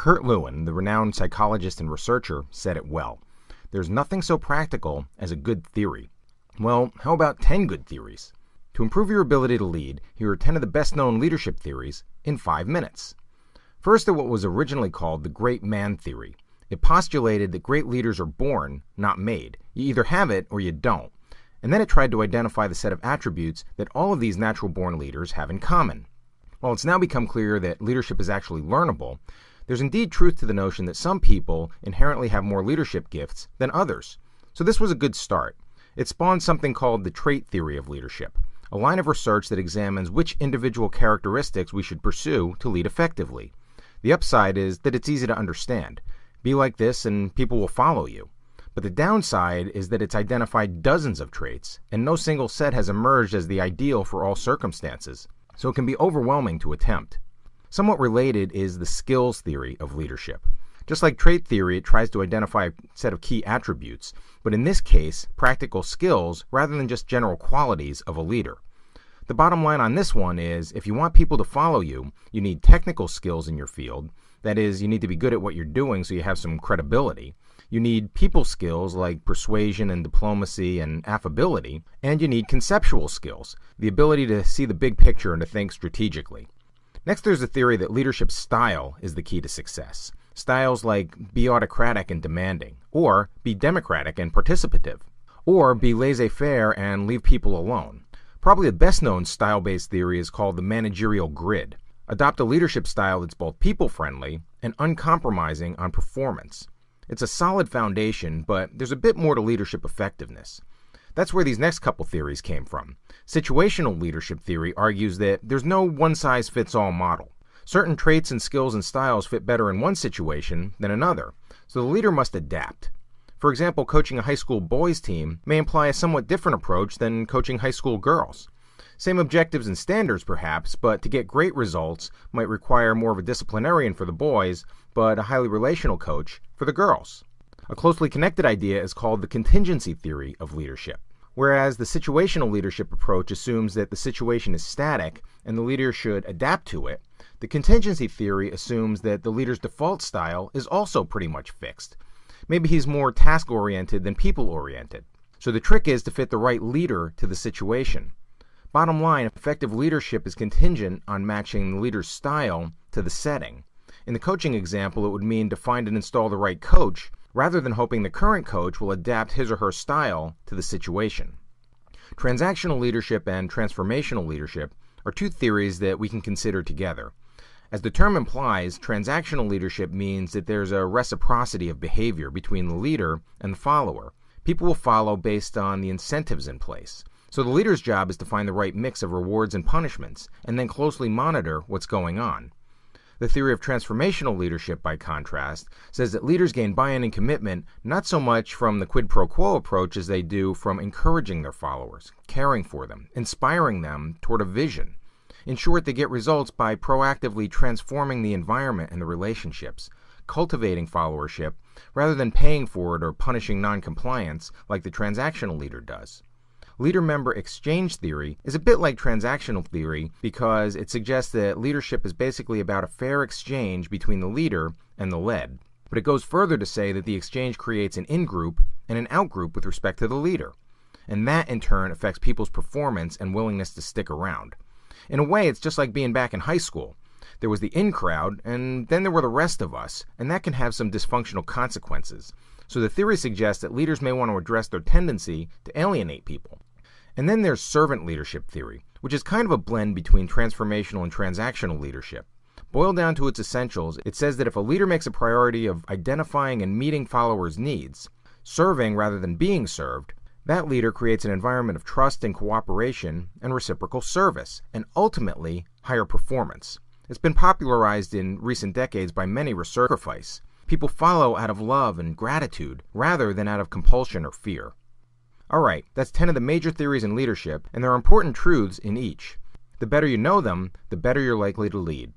Kurt Lewin, the renowned psychologist and researcher, said it well. There's nothing so practical as a good theory. Well, how about 10 good theories? To improve your ability to lead, here are 10 of the best-known leadership theories in 5 minutes. First are what was originally called the great man theory. It postulated that great leaders are born, not made. You either have it or you don't. And then it tried to identify the set of attributes that all of these natural-born leaders have in common. While it's now become clear that leadership is actually learnable, there's indeed truth to the notion that some people inherently have more leadership gifts than others. So this was a good start. It spawned something called the trait theory of leadership, a line of research that examines which individual characteristics we should pursue to lead effectively. The upside is that it's easy to understand. Be like this and people will follow you. But the downside is that it's identified dozens of traits, and no single set has emerged as the ideal for all circumstances, so it can be overwhelming to attempt. Somewhat related is the skills theory of leadership. Just like trait theory, it tries to identify a set of key attributes, but in this case, practical skills rather than just general qualities of a leader. The bottom line on this one is, if you want people to follow you, you need technical skills in your field. That is, you need to be good at what you're doing so you have some credibility. You need people skills like persuasion and diplomacy and affability. And you need conceptual skills, the ability to see the big picture and to think strategically. Next, there's the theory that leadership style is the key to success. Styles like be autocratic and demanding, or be democratic and participative, or be laissez-faire and leave people alone. Probably the best-known style-based theory is called the managerial grid. Adopt a leadership style that's both people-friendly and uncompromising on performance. It's a solid foundation, but there's a bit more to leadership effectiveness. That's where these next couple theories came from. Situational leadership theory argues that there's no one-size-fits-all model. Certain traits and skills and styles fit better in one situation than another, so the leader must adapt. For example, coaching a high school boys team may imply a somewhat different approach than coaching high school girls. Same objectives and standards perhaps, but to get great results might require more of a disciplinarian for the boys, but a highly relational coach for the girls. A closely connected idea is called the contingency theory of leadership. Whereas the situational leadership approach assumes that the situation is static and the leader should adapt to it, the contingency theory assumes that the leader's default style is also pretty much fixed. Maybe he's more task-oriented than people-oriented. So the trick is to fit the right leader to the situation. Bottom line, effective leadership is contingent on matching the leader's style to the setting. In the coaching example, it would mean to find and install the right coach, rather than hoping the current coach will adapt his or her style to the situation. Transactional leadership and transformational leadership are two theories that we can consider together. As the term implies, transactional leadership means that there's a reciprocity of behavior between the leader and the follower. People will follow based on the incentives in place. So the leader's job is to find the right mix of rewards and punishments, and then closely monitor what's going on. The theory of transformational leadership, by contrast, says that leaders gain buy-in and commitment not so much from the quid pro quo approach as they do from encouraging their followers, caring for them, inspiring them toward a vision. In short, they get results by proactively transforming the environment and the relationships, cultivating followership, rather than paying for it or punishing non-compliance like the transactional leader does. Leader-member exchange theory is a bit like transactional theory because it suggests that leadership is basically about a fair exchange between the leader and the led. But it goes further to say that the exchange creates an in-group and an out-group with respect to the leader. And that, in turn, affects people's performance and willingness to stick around. In a way, it's just like being back in high school. There was the in crowd, and then there were the rest of us, and that can have some dysfunctional consequences. So the theory suggests that leaders may want to address their tendency to alienate people. And then there's servant leadership theory, which is kind of a blend between transformational and transactional leadership. Boiled down to its essentials, it says that if a leader makes a priority of identifying and meeting followers' needs, serving rather than being served, that leader creates an environment of trust and cooperation and reciprocal service, and ultimately higher performance. It's been popularized in recent decades by many researchers. People follow out of love and gratitude rather than out of compulsion or fear. Alright, that's 10 of the major theories in leadership, and there are important truths in each. The better you know them, the better you're likely to lead.